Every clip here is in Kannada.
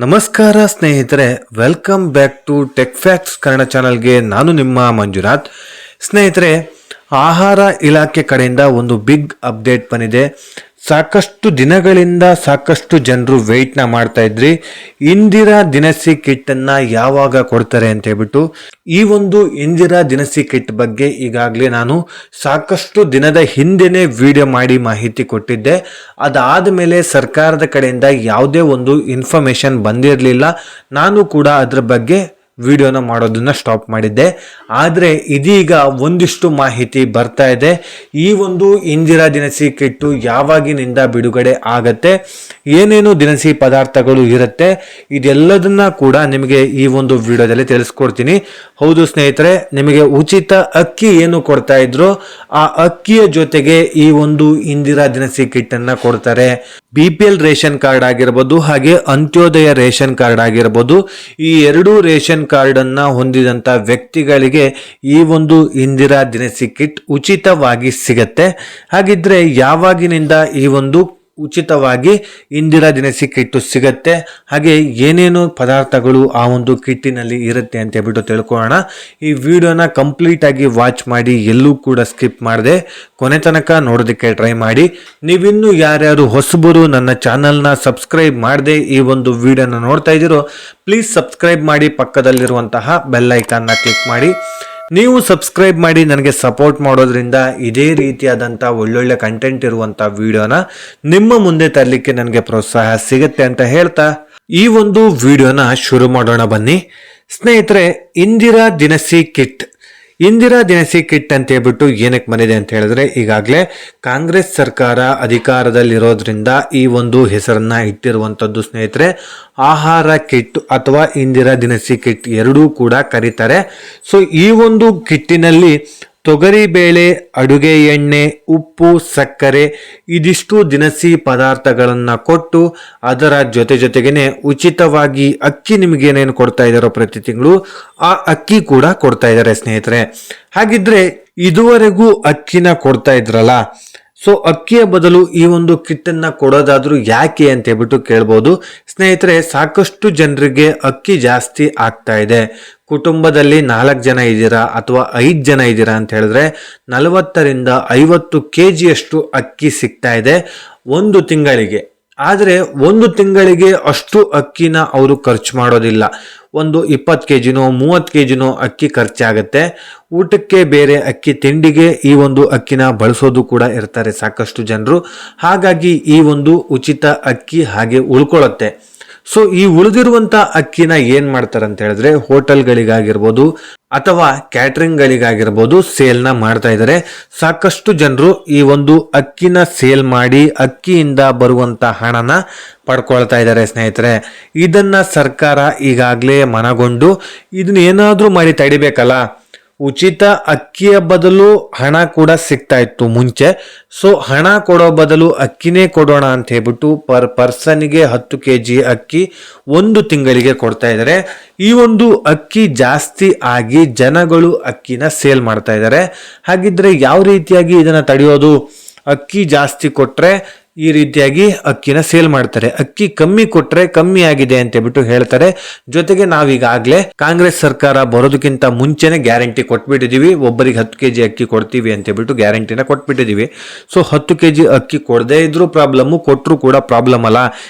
ನಮಸ್ಕಾರ ಸ್ನೇಹಿತರೆ, welcome back to tech facts Kannada ಚಾನಲ್ಗೆ. ನಾನು ನಿಮ್ಮ ಮಂಜುನಾಥ್. ಸ್ನೇಹಿತರೆ, ಆಹಾರ ಇಲಾಖೆ ಕಡೆಯಿಂದ ಒಂದು ಬಿಗ್ ಅಪ್ಡೇಟ್ ಬಂದಿದೆ. ಸಾಕಷ್ಟು ದಿನಗಳಿಂದ ಸಾಕಷ್ಟು ಜನರು ವೆಯ್ಟ್ನ ಮಾಡ್ತಾ ಇದ್ರಿ, ಇಂದಿರಾ ದಿನಸಿ ಕಿಟ್ಟನ್ನು ಯಾವಾಗ ಕೊಡ್ತಾರೆ ಅಂತ ಹೇಳ್ಬಿಟ್ಟು. ಈ ಒಂದು ಇಂದಿರಾ ದಿನಸಿ ಕಿಟ್ ಬಗ್ಗೆ ಈಗಾಗಲೇ ನಾನು ಸಾಕಷ್ಟು ದಿನದ ಹಿಂದೆನೇ ವಿಡಿಯೋ ಮಾಡಿ ಮಾಹಿತಿ ಕೊಟ್ಟಿದ್ದೆ. ಅದಾದ ಮೇಲೆ ಸರ್ಕಾರದ ಕಡೆಯಿಂದ ಯಾವುದೇ ಒಂದು ಇನ್ಫಾರ್ಮೇಶನ್ ಬಂದಿರಲಿಲ್ಲ. ನಾನು ಕೂಡ ಅದರ ಬಗ್ಗೆ ವಿಡಿಯೋನ ಮಾಡೋದನ್ನ ಸ್ಟಾಪ್ ಮಾಡಿದ್ದೆ. ಆದರೆ ಇದೀಗ ಒಂದಿಷ್ಟು ಮಾಹಿತಿ ಬರ್ತಾ ಇದೆ. ಈ ಒಂದು ಇಂದಿರಾ ದಿನಸಿ ಕಿಟ್ಟು ಯಾವಾಗಿನಿಂದ ಬಿಡುಗಡೆ ಆಗತ್ತೆ, ಏನೇನು ದಿನಸಿ ಪದಾರ್ಥಗಳು ಇರುತ್ತೆ, ಇದೆಲ್ಲದನ್ನ ಕೂಡ ನಿಮಗೆ ಈ ಒಂದು ವಿಡಿಯೋದಲ್ಲಿ ತಿಳಿಸ್ಕೊಡ್ತೀನಿ. ಹೌದು ಸ್ನೇಹಿತರೆ, ನಿಮಗೆ ಉಚಿತ ಅಕ್ಕಿ ಏನು ಕೊಡ್ತಾ ಇದ್ರು, ಆ ಅಕ್ಕಿಯ ಜೊತೆಗೆ ಈ ಒಂದು ಇಂದಿರಾ ದಿನಸಿ ಕಿಟ್ ಅನ್ನ ಕೊಡ್ತಾರೆ. BPL ರೇಷನ್ ಕಾರ್ಡ್ ಆಗಿರ್ಬೋದು, ಹಾಗೆ ಅಂತ್ಯೋದಯ ರೇಷನ್ ಕಾರ್ಡ್ ಆಗಿರ್ಬೋದು, ಈ ಎರಡೂ ರೇಷನ್ ಕಾರ್ಡ್ ಅನ್ನ ಹೊಂದಿದಂತ ವ್ಯಕ್ತಿಗಳಿಗೆ ಈ ಒಂದು ಇಂದಿರಾ ದಿನಸಿ ಕಿಟ್ ಉಚಿತವಾಗಿ ಸಿಗತ್ತೆ. ಹಾಗಿದ್ರೆ ಯಾವಾಗಿನಿಂದ ಈ ಒಂದು ಉಚಿತವಾಗಿ ಇಂದಿರಾ ದಿನಸಿ ಕಿಟ್ಟು ಸಿಗತ್ತೆ, ಹಾಗೆ ಏನೇನು ಪದಾರ್ಥಗಳು ಆ ಒಂದು ಕಿಟ್ಟಿನಲ್ಲಿ ಇರುತ್ತೆ ಅಂತ ಹೇಳ್ಬಿಟ್ಟು ತಿಳ್ಕೊಳ್ಳೋಣ. ಈ ವಿಡಿಯೋನ ಕಂಪ್ಲೀಟ್ ಆಗಿ ವಾಚ್ ಮಾಡಿ, ಎಲ್ಲೂ ಕೂಡ ಸ್ಕಿಪ್ ಮಾಡದೆ ಕೊನೆ ತನಕ ನೋಡೋದಕ್ಕೆ ಟ್ರೈ ಮಾಡಿ. ನೀವಿನ್ನೂ ಯಾರ್ಯಾರು ಹೊಸಬರು ನನ್ನ ಚಾನಲ್ನ ಸಬ್ಸ್ಕ್ರೈಬ್ ಮಾಡದೆ ಈ ಒಂದು ವಿಡಿಯೋನ ನೋಡ್ತಾ ಇದ್ದೀರೋ, ಪ್ಲೀಸ್ ಸಬ್ಸ್ಕ್ರೈಬ್ ಮಾಡಿ, ಪಕ್ಕದಲ್ಲಿರುವಂತಹ ಬೆಲ್ ಐಕಾನ್ನ ಕ್ಲಿಕ್ ಮಾಡಿ. ನೀವು ಸಬ್ಸ್ಕ್ರೈಬ್ ಮಾಡಿ ನನಗೆ ಸಪೋರ್ಟ್ ಮಾಡೋದ್ರಿಂದ ಇದೇ ರೀತಿಯಾದಂಥ ಒಳ್ಳೊಳ್ಳೆ ಕಂಟೆಂಟ್ ಇರುವಂಥ ವಿಡಿಯೋನ ನಿಮ್ಮ ಮುಂದೆ ತರಲಿಕ್ಕೆ ನನಗೆ ಪ್ರೋತ್ಸಾಹ ಸಿಗುತ್ತೆ ಅಂತ ಹೇಳ್ತಾ ಈ ಒಂದು ವಿಡಿಯೋನ ಶುರು ಮಾಡೋಣ ಬನ್ನಿ. ಸ್ನೇಹಿತರೆ, ಇಂದಿರಾ ದಿನಸಿ ಕಿಟ್ ಅಂತ ಹೇಳ್ಬಿಟ್ಟು ಏನಕ್ಕೆ ಬಂದಿದೆ ಅಂತ ಹೇಳಿದ್ರೆ, ಈಗಾಗಲೇ ಕಾಂಗ್ರೆಸ್ ಸರ್ಕಾರ ಅಧಿಕಾರದಲ್ಲಿರೋದ್ರಿಂದ ಈ ಒಂದು ಹೆಸರನ್ನ ಇಟ್ಟಿರುವಂಥದ್ದು ಸ್ನೇಹಿತರೆ. ಆಹಾರ ಕಿಟ್ ಅಥವಾ ಇಂದಿರಾ ದಿನಸಿ ಕಿಟ್ ಎರಡೂ ಕೂಡ ಕರೀತಾರೆ. ಸೊ ಈ ಒಂದು ಕಿಟ್ಟಿನಲ್ಲಿ ತೊಗರಿಬೇಳೆ, ಅಡುಗೆ ಎಣ್ಣೆ, ಉಪ್ಪು, ಸಕ್ಕರೆ ಇದಿಷ್ಟು ದಿನಸಿ ಪದಾರ್ಥಗಳನ್ನು ಕೊಟ್ಟು ಅದರ ಜೊತೆಗೇನೆ ಉಚಿತವಾಗಿ ಅಕ್ಕಿ ನಿಮಗೇನೇನು ಕೊಡ್ತಾ ಇದ್ದಾರೋ ಪ್ರತಿ ತಿಂಗಳು ಆ ಅಕ್ಕಿ ಕೂಡ ಕೊಡ್ತಾ ಇದ್ದಾರೆ ಸ್ನೇಹಿತರೆ. ಹಾಗಿದ್ರೆ ಇದುವರೆಗೂ ಅಕ್ಕಿನ ಕೊಡ್ತಾ ಇದ್ರಲ್ಲ, ಸೊ ಅಕ್ಕಿಯ ಬದಲು ಈ ಒಂದು ಕಿಟ್ಟನ್ನ ಕೊಡೋದಾದ್ರೂ ಯಾಕೆ ಅಂತ ಹೇಳ್ಬಿಟ್ಟು ಕೇಳ್ಬೋದು. ಸ್ನೇಹಿತರೆ, ಸಾಕಷ್ಟು ಜನರಿಗೆ ಅಕ್ಕಿ ಜಾಸ್ತಿ ಆಗ್ತಾ ಇದೆ. ಕುಟುಂಬದಲ್ಲಿ 4 ಜನ ಇದ್ದೀರಾ ಅಥವಾ 5 ಜನ ಇದ್ದೀರಾ ಅಂತ ಹೇಳಿದ್ರೆ 40ರಿಂದ 50 kgಯಷ್ಟು ಅಕ್ಕಿ ಸಿಗ್ತಾ ಇದೆ ಒಂದು ತಿಂಗಳಿಗೆ. ಆದರೆ ಒಂದು ತಿಂಗಳಿಗೆ ಅಷ್ಟು ಅಕ್ಕಿನ ಅವರು ಖರ್ಚು ಮಾಡೋದಿಲ್ಲ. ಒಂದು 20 kgನೋ 30 kgನೋ ಅಕ್ಕಿ ಖರ್ಚಾಗತ್ತೆ. ಊಟಕ್ಕೆ ಬೇರೆ ಅಕ್ಕಿ, ತಿಂಡಿಗೆ ಈ ಒಂದು ಅಕ್ಕಿನ ಬಳಸೋದು ಕೂಡ ಇರ್ತಾರೆ ಸಾಕಷ್ಟು ಜನರು. ಹಾಗಾಗಿ ಈ ಒಂದು ಉಚಿತ ಅಕ್ಕಿ ಹಾಗೆ ಉಳ್ಕೊಳ್ಳುತ್ತೆ. ಸೊ ಈ ಉಳಿದಿರುವಂತ ಅಕ್ಕಿನ ಏನ್ ಮಾಡ್ತಾರೆ ಅಂತ ಹೇಳಿದ್ರೆ, ಹೋಟೆಲ್ಗಳಿಗಾಗಿರ್ಬೋದು ಅಥವಾ ಕ್ಯಾಟ್ರಿಂಗ್ಗಳಿಗಾಗಿರ್ಬೋದು ಸೇಲ್ನ ಮಾಡ್ತಾ ಇದ್ದಾರೆ. ಸಾಕಷ್ಟು ಜನರು ಈ ಒಂದು ಅಕ್ಕಿನ ಸೇಲ್ ಮಾಡಿ ಅಕ್ಕಿಯಿಂದ ಬರುವಂತ ಹಣನ ಪಡ್ಕೊಳ್ತಾ ಇದ್ದಾರೆ ಸ್ನೇಹಿತರೆ. ಇದನ್ನ ಸರ್ಕಾರ ಈಗಾಗಲೇ ಮನಗೊಂಡು ಇದನ್ನ ಏನಾದ್ರೂ ಮಾಡಿ ತಡಿಬೇಕಲ್ಲ. ಉಚಿತ ಅಕ್ಕಿಯ ಬದಲು ಹಣ ಕೂಡ ಸಿಗ್ತಾ ಇತ್ತು ಮುಂಚೆ. ಸೊ ಹಣ ಕೊಡೋ ಬದಲು ಅಕ್ಕಿನೇ ಕೊಡೋಣ ಅಂತ ಹೇಳ್ಬಿಟ್ಟು ಪರ್ಸನ್ಗೆ 10 kg ಅಕ್ಕಿ ಒಂದು ತಿಂಗಳಿಗೆ ಕೊಡ್ತಾ ಇದ್ದಾರೆ. ಈ ಒಂದು ಅಕ್ಕಿ ಜಾಸ್ತಿ ಆಗಿ ಜನಗಳು ಅಕ್ಕಿನ ಸೇಲ್ ಮಾಡ್ತಾ ಇದ್ದಾರೆ. ಹಾಗಿದ್ರೆ ಯಾವ ರೀತಿಯಾಗಿ ಇದನ್ನ ತಡೆಯೋದು? ಅಕ್ಕಿ ಜಾಸ್ತಿ ಕೊಟ್ರೆ ಈ ರೀತಿಯಾಗಿ ಅಕ್ಕಿನ ಸೇಲ್ ಮಾಡ್ತಾರೆ, ಅಕ್ಕಿ ಕಮ್ಮಿ ಕೊಟ್ರೆ ಕಮ್ಮಿ ಆಗಿದೆ ಅಂತ ಹೇಳ್ಬಿಟ್ಟು ಹೇಳ್ತಾರೆ. ಜೊತೆಗೆ ನಾವೀಗಾಗ್ಲೇ ಕಾಂಗ್ರೆಸ್ ಸರ್ಕಾರ ಬರೋದಕ್ಕಿಂತ ಮುಂಚೆನೆ ಗ್ಯಾರಂಟಿ ಕೊಟ್ಬಿಟ್ಟಿದೀವಿ, ಒಬ್ಬರಿಗೆ 10 kg ಅಕ್ಕಿ ಕೊಡ್ತೀವಿ ಅಂತ ಹೇಳ್ಬಿಟ್ಟು ಗ್ಯಾರಂಟಿನ ಕೊಟ್ಬಿಟ್ಟಿದೀವಿ. ಸೊ 10 kg ಅಕ್ಕಿ ಕೊಡದೇ ಇದ್ರೂ ಪ್ರಾಬ್ಲಮ್, ಕೊಟ್ಟರು ಕೂಡ ಪ್ರಾಬ್ಲಮ್ ಅಲ್ಲ.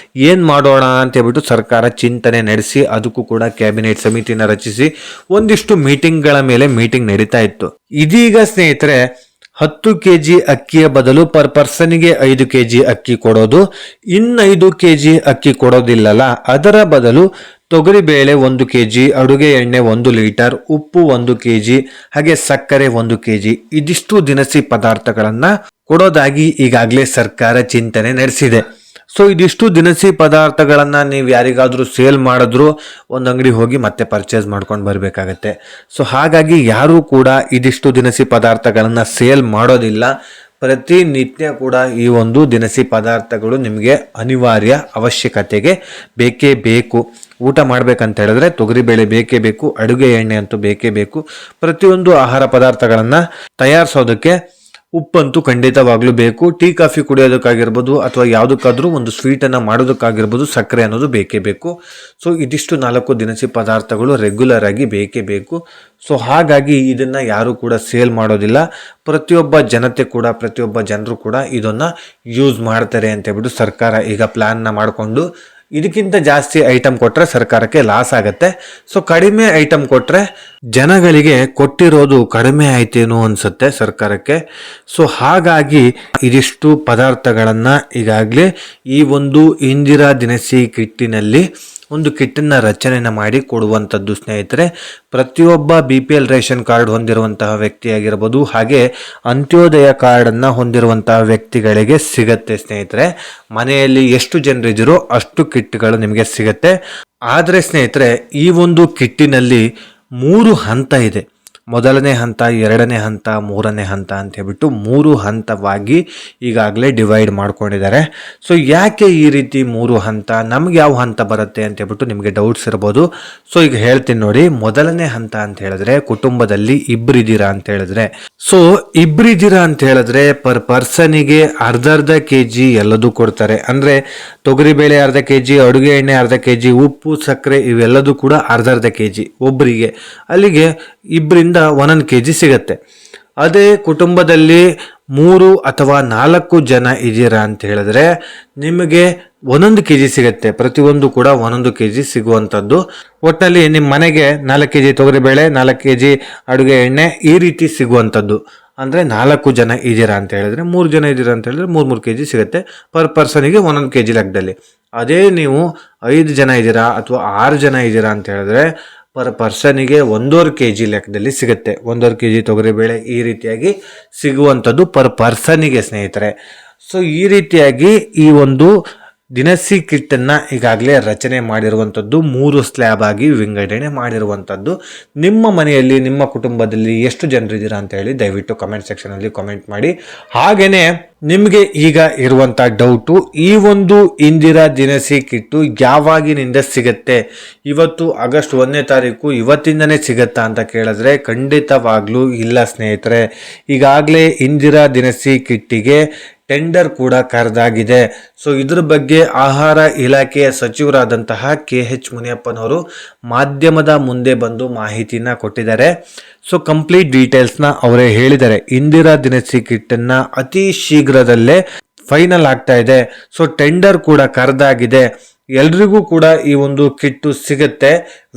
ಏನ್ ಮಾಡೋಣ ಅಂತ ಹೇಳ್ಬಿಟ್ಟು ಸರ್ಕಾರ ಚಿಂತನೆ ನಡೆಸಿ ಅದಕ್ಕೂ ಕೂಡ ಕ್ಯಾಬಿನೆಟ್ ಸಮಿತಿನ ರಚಿಸಿ ಒಂದಿಷ್ಟು ಮೀಟಿಂಗ್ಗಳ ಮೇಲೆ ಮೀಟಿಂಗ್ ನಡೀತಾ ಇತ್ತು. ಇದೀಗ ಸ್ನೇಹಿತರೆ, 10 kg ಅಕ್ಕಿಯ ಬದಲು ಪರ್ಸನ್ಗೆ 5 kg ಅಕ್ಕಿ ಕೊಡೋದು, 5 kg ಅಕ್ಕಿ ಕೊಡೋದಿಲ್ಲಲ್ಲ, ಅದರ ಬದಲು ತೊಗರಿಬೇಳೆ 1 kg, ಅಡುಗೆ ಎಣ್ಣೆ 1 ಲೀಟರ್, ಉಪ್ಪು 1 kg, ಹಾಗೆ ಸಕ್ಕರೆ 1 kg ಇದಿಷ್ಟು ದಿನಸಿ ಪದಾರ್ಥಗಳನ್ನ ಕೊಡೋದಾಗಿ ಈಗಾಗಲೇ ಸರ್ಕಾರ ಚಿಂತನೆ ನಡೆಸಿದೆ. ಸೊ ಇದಿಷ್ಟು ದಿನಸಿ ಪದಾರ್ಥಗಳನ್ನ ನೀವು ಯಾರಿಗಾದ್ರೂ ಸೇಲ್ ಮಾಡಿದ್ರು ಒಂದು ಅಂಗಡಿ ಹೋಗಿ ಮತ್ತೆ ಪರ್ಚೇಸ್ ಮಾಡ್ಕೊಂಡು ಬರಬೇಕಾಗತ್ತೆ. ಸೊ ಹಾಗಾಗಿ ಯಾರು ಕೂಡ ಇದಿಷ್ಟು ದಿನಸಿ ಪದಾರ್ಥಗಳನ್ನ ಸೇಲ್ ಮಾಡೋದಿಲ್ಲ. ಪ್ರತಿನಿತ್ಯ ಕೂಡ ಈ ಒಂದು ದಿನಸಿ ಪದಾರ್ಥಗಳು ನಿಮಗೆ ಅನಿವಾರ್ಯ, ಅವಶ್ಯಕತೆಗೆ ಬೇಕೇ ಬೇಕು. ಊಟ ಮಾಡ್ಬೇಕಂತ ಹೇಳಿದ್ರೆ ತೊಗರಿಬೇಳೆ ಬೇಕೇ ಬೇಕು, ಅಡುಗೆ ಎಣ್ಣೆ ಅಂತೂ ಬೇಕೇ ಬೇಕು. ಪ್ರತಿಯೊಂದು ಆಹಾರ ಪದಾರ್ಥಗಳನ್ನ ತಯಾರಿಸೋದಕ್ಕೆ ಉಪ್ಪಂತೂ ಖಂಡಿತವಾಗ್ಲೂ ಬೇಕು. ಟೀ ಕಾಫಿ ಕುಡಿಯೋದಕ್ಕಾಗಿರ್ಬೋದು ಅಥವಾ ಯಾವುದಕ್ಕಾದ್ರೂ ಒಂದು ಸ್ವೀಟನ್ನು ಮಾಡೋದಕ್ಕಾಗಿರ್ಬೋದು ಸಕ್ಕರೆ ಅನ್ನೋದು ಬೇಕೇ ಬೇಕು. ಸೊ ಇದಿಷ್ಟು 4 ದಿನಸಿ ಪದಾರ್ಥಗಳು ರೆಗ್ಯುಲರ್ ಆಗಿ ಬೇಕೇ ಬೇಕು. ಸೊ ಹಾಗಾಗಿ ಇದನ್ನು ಯಾರು ಕೂಡ ಸೇಲ್ ಮಾಡೋದಿಲ್ಲ. ಪ್ರತಿಯೊಬ್ಬ ಜನರು ಕೂಡ ಇದನ್ನು ಯೂಸ್ ಮಾಡ್ತಾರೆ ಅಂತ ಹೇಳ್ಬಿಟ್ಟು ಸರ್ಕಾರ ಈಗ ಪ್ಲ್ಯಾನ್ನ ಮಾಡಿಕೊಂಡು ಇದಕ್ಕಿಂತ ಜಾಸ್ತಿ ಐಟಮ್ ಕೊಟ್ಟರೆ ಸರ್ಕಾರಕ್ಕೆ ಲಾಸ್ ಆಗುತ್ತೆ. ಸೊ ಕಡಿಮೆ ಐಟಮ್ ಕೊಟ್ಟರೆ ಜನಗಳಿಗೆ ಕೊಟ್ಟಿರೋದು ಕಡಿಮೆ ಆಯ್ತೇನೋ ಅನ್ಸುತ್ತೆ ಸರ್ಕಾರಕ್ಕೆ. ಸೊ ಹಾಗಾಗಿ ಇದಿಷ್ಟು ಪದಾರ್ಥಗಳನ್ನು ಈಗಾಗಲೇ ಈ ಒಂದು ಇಂದಿರಾ ದಿನಸಿ ಕಿಟ್ಟಿನಲ್ಲಿ ಒಂದು ಕಿಟ್ಟನ್ನು ರಚನೆಯನ್ನು ಮಾಡಿ ಕೊಡುವಂಥದ್ದು ಸ್ನೇಹಿತರೆ. ಪ್ರತಿಯೊಬ್ಬ BPL ರೇಷನ್ ಕಾರ್ಡ್ ಹೊಂದಿರುವಂತಹ ವ್ಯಕ್ತಿಯಾಗಿರ್ಬೋದು, ಹಾಗೆ ಅಂತ್ಯೋದಯ ಕಾರ್ಡನ್ನು ಹೊಂದಿರುವಂತಹ ವ್ಯಕ್ತಿಗಳಿಗೆ ಸಿಗತ್ತೆ ಸ್ನೇಹಿತರೆ. ಮನೆಯಲ್ಲಿ ಎಷ್ಟು ಜನರಿದ್ದೀರೋ ಅಷ್ಟು ಕಿಟ್ಗಳು ನಿಮಗೆ ಸಿಗತ್ತೆ. ಆದರೆ ಸ್ನೇಹಿತರೆ, ಈ ಒಂದು ಕಿಟ್ಟಿನಲ್ಲಿ 3 ಹಂತ ಇದೆ. ಮೊದಲನೇ ಹಂತ, 2ನೇ ಹಂತ, 3ನೇ ಹಂತ ಅಂತ ಹೇಳ್ಬಿಟ್ಟು 3 ಹಂತವಾಗಿ ಈಗಾಗಲೇ ಡಿವೈಡ್ ಮಾಡ್ಕೊಂಡಿದ್ದಾರೆ. ಸೊ ಯಾಕೆ ಈ ರೀತಿ 3 ಹಂತ, ನಮ್ಗೆ ಯಾವ ಹಂತ ಬರುತ್ತೆ ಅಂತ ಹೇಳ್ಬಿಟ್ಟು ನಿಮಗೆ ಡೌಟ್ಸ್ ಇರ್ಬೋದು. ಸೊ ಈಗ ಹೇಳ್ತೀನಿ ನೋಡಿ. ಮೊದಲನೇ ಹಂತ ಅಂತ ಹೇಳಿದ್ರೆ ಕುಟುಂಬದಲ್ಲಿ ಇಬ್ಬರಿದ್ದೀರಾ ಅಂತ ಹೇಳಿದ್ರೆ, ಸೊ ಇಬ್ಬರಿದ್ದೀರಾ ಅಂತ ಹೇಳಿದ್ರೆ ಪರ್ ಪರ್ಸನಿಗೆ ಅರ್ಧ kg ಎಲ್ಲದೂ ಕೊಡ್ತಾರೆ. ಅಂದ್ರೆ ತೊಗರಿಬೇಳೆ ಅರ್ಧ kg, ಅಡುಗೆ ಎಣ್ಣೆ ಅರ್ಧ kg, ಉಪ್ಪು ಸಕ್ಕರೆ ಇವೆಲ್ಲದೂ ಕೂಡ ಅರ್ಧ kg ಒಬ್ಬರಿಗೆ. ಅಲ್ಲಿಗೆ ಇಬ್ಬರಿಂದ 1 kg ಸಿಗತ್ತೆ. ಅದೇ ಕುಟುಂಬದಲ್ಲಿ 3 ಅಥವಾ 4 ಜನ ಇದ್ದೀರಾ ಅಂತ ಹೇಳಿದ್ರೆ ನಿಮಗೆ 1 kg ಸಿಗುತ್ತೆ. ಪ್ರತಿಯೊಂದು ಕೂಡ 1 kg ಸಿಗುವಂಥದ್ದು. ಒಟ್ಟಿನಲ್ಲಿ ನಿಮ್ಮ ಮನೆಗೆ 4 kg ತೊಗರಿಬೇಳೆ, 4 kg ಅಡುಗೆ ಎಣ್ಣೆ ಈ ರೀತಿ ಸಿಗುವಂಥದ್ದು. ಅಂದರೆ 4 ಜನ ಇದ್ದೀರಾ ಅಂತ ಹೇಳಿದ್ರೆ, 3 ಜನ ಇದ್ದೀರಾ ಅಂತ ಹೇಳಿದ್ರೆ 3 kg ಸಿಗುತ್ತೆ ಪರ್ ಪರ್ಸನಿಗೆ 1 kg ಲೆಕ್ಕದಲ್ಲಿ. ಅದೇ ನೀವು 5 ಜನ ಇದ್ದೀರಾ ಅಥವಾ 6 ಜನ ಇದ್ದೀರಾ ಅಂತ ಹೇಳಿದ್ರೆ ಪರ್ ಪರ್ಸನಿಗೆ 1.5 kg ಲೆಕ್ಕದಲ್ಲಿ ಸಿಗುತ್ತೆ. 1.5 kg ತೊಗರಿಬೇಳೆ ಈ ರೀತಿಯಾಗಿ ಸಿಗುವಂಥದ್ದು ಪರ್ ಪರ್ಸನಿಗೆ ಸ್ನೇಹಿತರೆ. ಸೊ ಈ ರೀತಿಯಾಗಿ ಈ ಒಂದು ದಿನಸಿ ಕಿಟ್ಟನ್ನು ಈಗಾಗಲೇ ರಚನೆ ಮಾಡಿರುವಂಥದ್ದು 3 ಸ್ಲ್ಯಾಬ್ ಆಗಿ ವಿಂಗಡಣೆ ಮಾಡಿರುವಂಥದ್ದು. ನಿಮ್ಮ ಮನೆಯಲ್ಲಿ, ನಿಮ್ಮ ಕುಟುಂಬದಲ್ಲಿ ಎಷ್ಟು ಜನರಿದ್ದೀರಾ ಅಂತ ಹೇಳಿ ದಯವಿಟ್ಟು ಕಮೆಂಟ್ ಸೆಕ್ಷನಲ್ಲಿ ಕಮೆಂಟ್ ಮಾಡಿ. ಹಾಗೆಯೇ ನಿಮಗೆ ಈಗ ಇರುವಂಥ ಡೌಟು, ಈ ಒಂದು ಇಂದಿರಾ ದಿನಸಿ ಕಿಟ್ಟು ಯಾವಾಗಿನಿಂದ ಸಿಗುತ್ತೆ? ಇವತ್ತು ಆಗಸ್ಟ್ 1ನೇ ತಾರೀಕು, ಇವತ್ತಿಂದನೇ ಸಿಗತ್ತಾ ಅಂತ ಕೇಳಿದ್ರೆ ಖಂಡಿತವಾಗ್ಲೂ ಇಲ್ಲ ಸ್ನೇಹಿತರೆ. ಈಗಾಗಲೇ ಇಂದಿರಾ ದಿನಸಿ ಕಿಟ್ಟಿಗೆ ಟೆಂಡರ್ ಕೂಡ ಕರೆದಾಗಿದೆ. ಸೊ ಇದ್ರ ಬಗ್ಗೆ ಆಹಾರ ಇಲಾಖೆಯ ಸಚಿವರಾದಂತಹ KH ಮುನಿಯಪ್ಪನವರು ಮಾಧ್ಯಮದ ಮುಂದೆ ಬಂದು ಮಾಹಿತಿನ ಕೊಟ್ಟಿದ್ದಾರೆ. ಸೊ ಕಂಪ್ಲೀಟ್ ಡೀಟೇಲ್ಸ್ನ ಅವರೇ ಹೇಳಿದ್ದಾರೆ. ಇಂದಿರಾ ದಿನಸಿ ಕಿಟ್ಟನ್ನು ಅತಿ ಶೀಘ್ರದಲ್ಲೇ ಫೈನಲ್ ಆಗ್ತಾ ಇದೆ. ಸೊ ಟೆಂಡರ್ ಕೂಡ ಕರೆದಾಗಿದೆ. ಎಲ್ರಿಗೂ ಕೂಡ ಈ ಒಂದು ಕಿಟ್ಟು ಸಿಗುತ್ತೆ.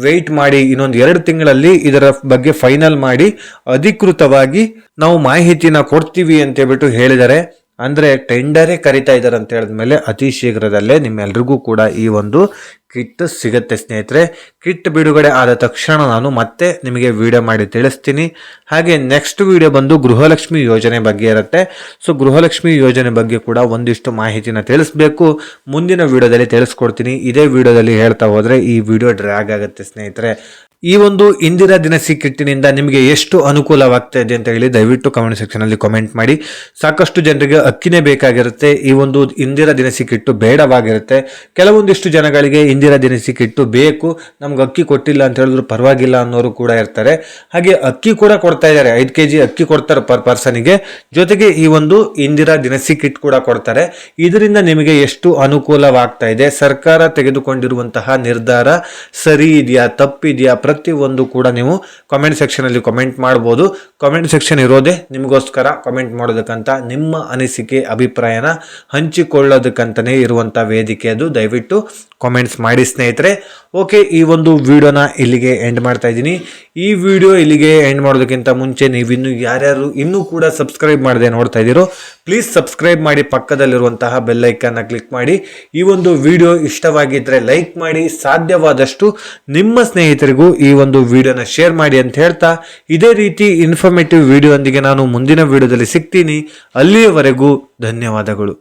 ವೆಯ್ಟ್ ಮಾಡಿ, ಇನ್ನೊಂದು 2 ತಿಂಗಳಲ್ಲಿ ಇದರ ಬಗ್ಗೆ ಫೈನಲ್ ಮಾಡಿ ಅಧಿಕೃತವಾಗಿ ನಾವು ಮಾಹಿತಿನ ಕೊಡ್ತೀವಿ ಅಂತ ಹೇಳ್ಬಿಟ್ಟು ಹೇಳಿದ್ದಾರೆ. ಅಂದರೆ ಟೆಂಡರೇ ಕರಿತಾ ಇದ್ದಾರೆ ಅಂತ ಹೇಳಿದ್ಮೇಲೆ ಅತಿ ಶೀಘ್ರದಲ್ಲೇ ನಿಮ್ಮೆಲ್ರಿಗೂ ಕೂಡ ಈ ಒಂದು ಕಿಟ್ ಸಿಗುತ್ತೆ ಸ್ನೇಹಿತರೆ. ಕಿಟ್ ಬಿಡುಗಡೆ ಆದ ತಕ್ಷಣ ನಾನು ಮತ್ತೆ ನಿಮಗೆ ವಿಡಿಯೋ ಮಾಡಿ ತಿಳಿಸ್ತೀನಿ. ಹಾಗೆ ನೆಕ್ಸ್ಟ್ ವಿಡಿಯೋ ಬಂದು ಗೃಹಲಕ್ಷ್ಮಿ ಯೋಜನೆ ಬಗ್ಗೆ ಇರುತ್ತೆ. ಸೊ ಗೃಹಲಕ್ಷ್ಮಿ ಯೋಜನೆ ಬಗ್ಗೆ ಕೂಡ ಒಂದಿಷ್ಟು ಮಾಹಿತಿನ ತಿಳಿಸ್ಬೇಕು. ಮುಂದಿನ ವಿಡಿಯೋದಲ್ಲಿ ತಿಳಿಸ್ಕೊಡ್ತೀನಿ. ಇದೇ ವಿಡಿಯೋದಲ್ಲಿ ಹೇಳ್ತಾ ಹೋದರೆ ಈ ವಿಡಿಯೋ ಡ್ರ್ಯಾಗ್ ಆಗುತ್ತೆ ಸ್ನೇಹಿತರೆ. ಈ ಒಂದು ಇಂದಿರಾ ದಿನಸಿ ಕಿಟ್ಟಿನಿಂದ ನಿಮಗೆ ಎಷ್ಟು ಅನುಕೂಲವಾಗ್ತಾ ಇದೆ ಅಂತ ಹೇಳಿ ದಯವಿಟ್ಟು ಕಮೆಂಟ್ ಸೆಕ್ಷನಲ್ಲಿ ಕಮೆಂಟ್ ಮಾಡಿ. ಸಾಕಷ್ಟು ಜನರಿಗೆ ಅಕ್ಕಿನೇ ಬೇಕಾಗಿರುತ್ತೆ, ಈ ಒಂದು ಇಂದಿರಾ ದಿನಸಿ ಕಿಟ್ಟು ಬೇಡವಾಗಿರುತ್ತೆ. ಕೆಲವೊಂದಿಷ್ಟು ಜನಗಳಿಗೆ ಇಂದಿರಾ ದಿನಸಿ ಕಿಟ್ಟು ಬೇಕು, ನಮ್ಗೆ ಅಕ್ಕಿ ಕೊಟ್ಟಿಲ್ಲ ಅಂತ ಹೇಳಿದ್ರು ಪರವಾಗಿಲ್ಲ ಅನ್ನೋರು ಕೂಡ ಇರ್ತಾರೆ. ಹಾಗೆ ಅಕ್ಕಿ ಕೂಡ ಕೊಡ್ತಾ ಇದ್ದಾರೆ, 5 kg ಅಕ್ಕಿ ಕೊಡ್ತಾರೆ ಪರ್ ಪರ್ಸನಿಗೆ. ಜೊತೆಗೆ ಈ ಒಂದು ಇಂದಿರಾ ದಿನಸಿ ಕಿಟ್ ಕೂಡ ಕೊಡ್ತಾರೆ. ಇದರಿಂದ ನಿಮಗೆ ಎಷ್ಟು ಅನುಕೂಲವಾಗ್ತಾ ಇದೆ, ಸರ್ಕಾರ ತೆಗೆದುಕೊಂಡಿರುವಂತಹ ನಿರ್ಧಾರ ಸರಿ ಇದೆಯಾ ತಪ್ಪಿದೆಯಾ, ಪ್ರತಿಯೊಂದು ಕೂಡ ನೀವು ಕಾಮೆಂಟ್ ಸೆಕ್ಷನ್ ಅಲ್ಲಿ ಕಾಮೆಂಟ್ ಮಾಡಬಹುದು. ಕಾಮೆಂಟ್ ಸೆಕ್ಷನ್ ಇರೋದೇ ನಿಮಗೋಸ್ಕರ ಕಾಮೆಂಟ್ ಮಾಡೋದಕ್ಕಂತ, ನಿಮ್ಮ ಅನಿಸಿಕೆ ಅಭಿಪ್ರಾಯನ ಹಂಚಿಕೊಳ್ಳೋದಕ್ಕಂತಾನೆ ಇರುವಂತಹ ವೇದಿಕೆ ಅದು. ದಯವಿಟ್ಟು ಕಾಮೆಂಟ್ಸ್ ಮಾಡಿ ಸ್ನೇಹಿತರೆ. ಓಕೆ, ಈ ಒಂದು ವಿಡಿಯೋನ ಇಲ್ಲಿಗೆ ಎಂಡ್ ಮಾಡ್ತಾ ಇದ್ದೀನಿ. ಈ ವಿಡಿಯೋ ಇಲ್ಲಿಗೆ ಎಂಡ್ ಮಾಡೋದಕ್ಕಿಂತ ಮುಂಚೆ ನೀವಿನ್ನು ಯಾರ್ಯಾರು ಇನ್ನೂ ಕೂಡ ಸಬ್ಸ್ಕ್ರೈಬ್ ಮಾಡದೆ ನೋಡ್ತಾ ಇದ್ದೀರೋ ಪ್ಲೀಸ್ ಸಬ್ಸ್ಕ್ರೈಬ್ ಮಾಡಿ, ಪಕ್ಕದಲ್ಲಿರುವಂತಹ ಬೆಲ್ ಐಕಾನ್ನ ಕ್ಲಿಕ್ ಮಾಡಿ. ಈ ಒಂದು ವಿಡಿಯೋ ಇಷ್ಟವಾಗಿದ್ದರೆ ಲೈಕ್ ಮಾಡಿ, ಸಾಧ್ಯವಾದಷ್ಟು ನಿಮ್ಮ ಸ್ನೇಹಿತರಿಗೂ ಈ ಒಂದು ವಿಡಿಯೋನ ಶೇರ್ ಮಾಡಿ ಅಂತ ಹೇಳ್ತಾ, ಇದೇ ರೀತಿ ಇನ್ಫಾರ್ಮೇಟಿವ್ ವಿಡಿಯೋ ಒಂದಿಗೆ ನಾನು ಮುಂದಿನ ವಿಡಿಯೋದಲ್ಲಿ ಸಿಗ್ತೀನಿ. ಅಲ್ಲಿಯವರೆಗೂ ಧನ್ಯವಾದಗಳು.